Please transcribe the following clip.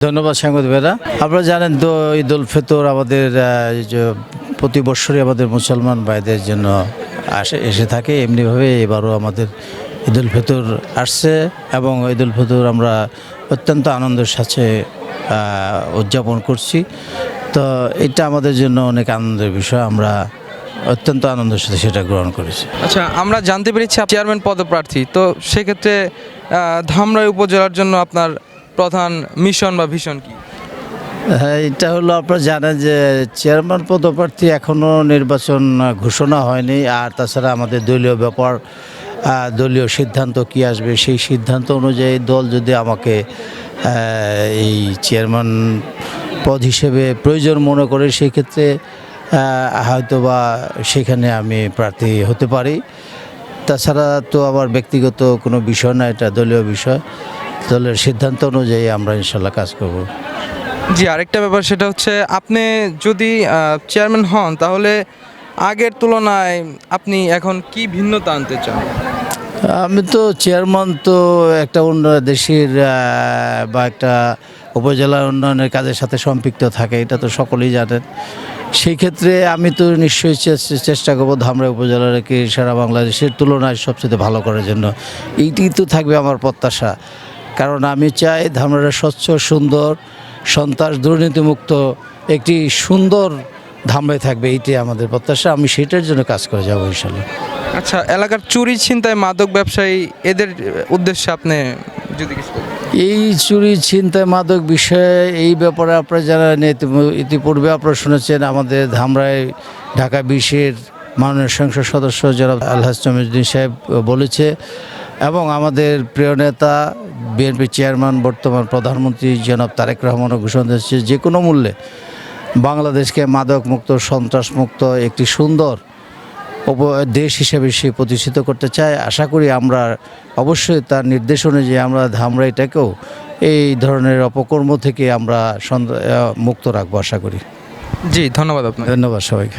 ধন্যবাদ সাংবাদিক ভাইরা। আপনারা জানেন তো ঈদ উল ফিতর আমাদের এই যে প্রতি বছরই আমাদের মুসলমান ভাইদের জন্য এসে থাকে। এমনিভাবে এবারও আমাদের ঈদ উল ফিতর আসছে এবং ঈদ উল ফিতর আমরা অত্যন্ত আনন্দের সাথে উদযাপন করছি। তো এটা আমাদের জন্য অনেক আনন্দের বিষয়, আমরা অত্যন্ত আনন্দের সাথে সেটা গ্রহণ করেছি। আচ্ছা, আমরা জানতে পেরেছি চেয়ারম্যান পদপ্রার্থী, তো সেক্ষেত্রে ধামরাই উপজেলার জন্য আপনার প্রধান মিশন বা ভিশন কি? হ্যাঁ, এটা হলো আপনারা জানেন যে চেয়ারম্যান পদপ্রার্থী এখনও নির্বাচন ঘোষণা হয়নি। আর তাছাড়া আমাদের দলীয় ব্যাপার, দলীয় সিদ্ধান্ত কি আসবে সেই সিদ্ধান্ত অনুযায়ী দল যদি আমাকে এই চেয়ারম্যান পদ হিসেবে প্রয়োজন মনে করে সেই ক্ষেত্রে হয়তোবা সেখানে আমি প্রার্থী হতে পারি। তাছাড়া তো আমার ব্যক্তিগত কোনো বিষয় না, এটা দলীয় বিষয়। দলের সিদ্ধান্ত অনুযায়ী আমরা ইনশাল্লাহ কাজ করব। জি, আরেকটা ব্যাপার, সেটা হচ্ছে আপনি যদি চেয়ারম্যান হন তাহলে আগের তুলনায় আপনি এখন কি ভিন্নতা আনতে চান? আমি তো চেয়ারম্যান, তো একটা অন্য দেশের বা একটা উপজেলার উন্নয়নের কাজের সাথে সম্পৃক্ত থাকে, এটা তো সকলেই জানেন। সেই ক্ষেত্রে আমি তো নিশ্চয়ই চেষ্টা করবো ধামরাই উপজেলাকে সারা বাংলাদেশের তুলনায় সবচেয়ে ভালো করার জন্য। এইটি তো থাকবে আমার প্রত্যাশা, কারণ আমি চাই ধামরাইয়ের স্বচ্ছ, সুন্দর, সন্ত্রাস দুর্নীতিমুক্ত একটি সুন্দর ধামরাই থাকবে, এইটি আমাদের প্রত্যাশা। আমি সেটার জন্য কাজ করে যাবো ইনশাল্লাহ। আচ্ছা, এলাকার চুরি, ছিনতাই, মাদক ব্যবসায়ী এদের উদ্দেশ্যে আপনি যদি কিছু বলেন। এই চুরি, ছিনতাই, মাদক বিষয়ে এই ব্যাপারে আপনারা জানেন, ইতিপূর্বে আপনারা শুনেছেন আমাদের ধামরাই ঢাকা 20-এর মাননীয় সংসদ সদস্য জনাব আলহাজ তমিজউদ্দিন সাহেব বলেছে, এবং আমাদের প্রিয় নেতা বিএনপি চেয়ারম্যান বর্তমান প্রধানমন্ত্রী জনাব তারেক রহমানও ঘোষণা দিয়েছে যে কোনো মূল্যে বাংলাদেশকে মাদকমুক্ত, সন্ত্রাসমুক্ত একটি সুন্দর দেশ হিসেবে সে প্রতিষ্ঠিত করতে চায়। আশা করি আমরা অবশ্যই তার নির্দেশ অনুযায়ী আমরা ধামরাইটাকেও এই ধরনের অপকর্ম থেকে আমরা মুক্ত রাখবো আশা করি। জি, ধন্যবাদ আপনাকে। ধন্যবাদ সবাইকে।